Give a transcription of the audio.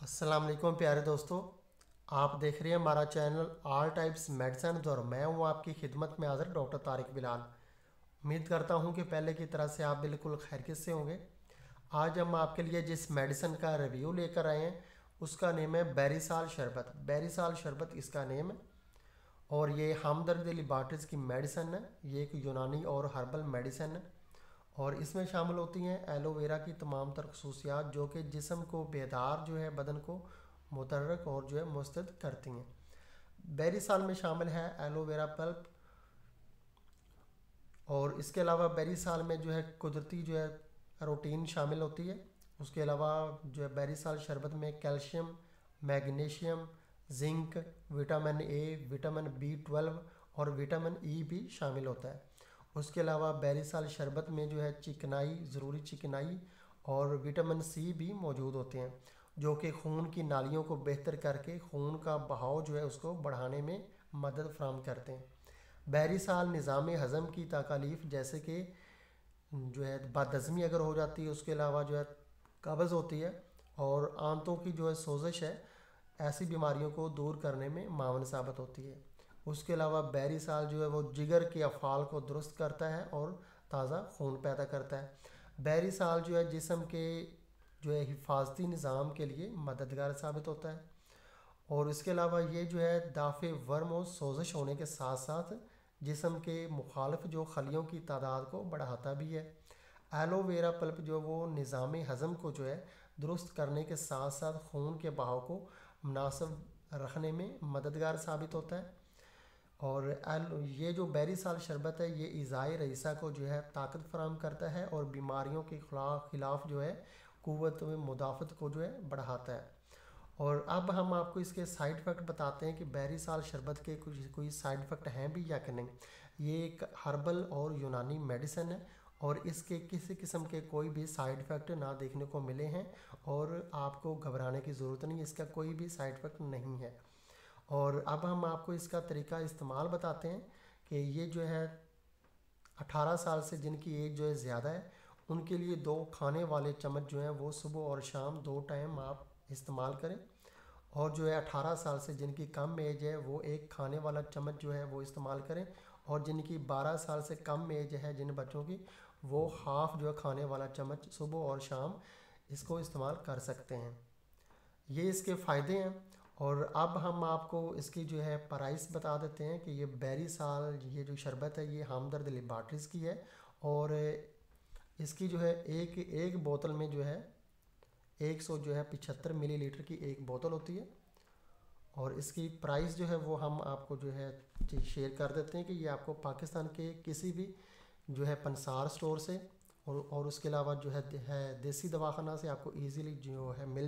अस्सलाम वालेकुम प्यारे दोस्तों। आप देख रहे हैं हमारा चैनल ऑल टाइप्स मेडिसिन और मैं हूं आपकी खिदमत में हाज़िर डॉक्टर तारिक बिलाल। उम्मीद करता हूं कि पहले की तरह से आप बिल्कुल खैरियत से होंगे। आज हम आपके लिए जिस मेडिसिन का रिव्यू लेकर आए हैं उसका नेम है बेरीसाल शरबत। बेरीसाल शरबत इसका नेम है और ये हमदर्द लिबार्टिस की मेडिसिन है। ये एक यूनानी और हर्बल मेडिसिन है और इसमें शामिल होती हैं एलोवेरा की तमाम तर खसूसियात जो कि जिस्म को बेदार जो है बदन को मुतहर्रिक और जो है मुस्तैद करती हैं। बेरीसाल में शामिल है एलोवेरा पल्प और इसके अलावा बेरीसाल में जो है कुदरती जो है प्रोटीन शामिल होती है। उसके अलावा जो है बेरीसाल शरबत में calcium, magnesium, zinc, vitamin A, vitamin B12 और विटामिन ई भी शामिल होता है। उसके अलावा बेरीसाल शरबत में जो है चिकनाई, ज़रूरी चिकनाई और विटामिन सी भी मौजूद होते हैं जो कि खून की नालियों को बेहतर करके खून का बहाव जो है उसको बढ़ाने में मदद फराहम करते हैं। बेरीसाल निज़ाम हज़म की तकालीफ जैसे कि जो है बदहज़मी अगर हो जाती है, उसके अलावा जो है कब्ज़ होती है और आंतों की जो है सोजिश है, ऐसी बीमारियों को दूर करने में मावन साबित होती है। उसके अलावा बेरीसाल जो है वो जिगर के अफ़ाल को दुरुस्त करता है और ताज़ा खून पैदा करता है। बेरीसाल जो है जिस्म के जो है हिफाजती निज़ाम के लिए मददगार साबित होता है और इसके अलावा ये जो है दाफ़े वर्म और सोजिश होने के साथ साथ जिस्म के मुखालिफ जो खलियों की तादाद को बढ़ाता भी है। एलोवेरा पल्प जो वो निज़ाम हज़म को जो है दुरुस्त करने के साथ साथ खून के बहाव को मुनासिब रखने में मददगार साबित होता है। और ये जो बेरीसाल शरबत है ये इज़ाए रईसा को जो है ताकत फराहम करता है और बीमारियों के खिलाफ जो है क़ुव्वत मुदाफ़त को जो है बढ़ाता है। और अब हम आपको इसके साइड इफ़ेक्ट बताते हैं कि बेरीसाल शरबत के कुछ कोई साइड इफ़ेक्ट हैं भी या कि नहीं। ये एक हर्बल और यूनानी मेडिसिन है और इसके किसी किस्म के कोई भी साइड इफ़ेक्ट ना देखने को मिले हैं और आपको घबराने की ज़रूरत नहीं, इसका कोई भी साइड इफ़ेक्ट नहीं है। और अब हम आपको इसका तरीका इस्तेमाल बताते हैं कि ये जो है 18 साल से जिनकी एज जो है ज़्यादा है उनके लिए 2 खाने वाले चम्मच जो हैं वो सुबह और शाम 2 टाइम आप इस्तेमाल करें। और जो है 18 साल से जिनकी कम एज है वो 1 खाने वाला चम्मच जो है वो इस्तेमाल करें और जिनकी 12 साल से कम एज है जिन बच्चों की वो हाफ़ जो है खाने वाला चम्मच सुबह और शाम इसको इस्तेमाल कर सकते हैं। ये इसके फ़ायदे हैं। और अब हम आपको इसकी जो है प्राइस बता देते हैं कि ये बेरीसाल ये जो शरबत है ये हमदर्द लिबार्टिस की है और इसकी जो है एक बोतल में जो है 100 जो है 75 मिलीलीटर की एक बोतल होती है और इसकी प्राइस जो है वो हम आपको जो है शेयर कर देते हैं कि ये आपको पाकिस्तान के किसी भी जो है पंसार स्टोर से और उसके अलावा जो है देसी दवाखाना से आपको इजीली जो है मिल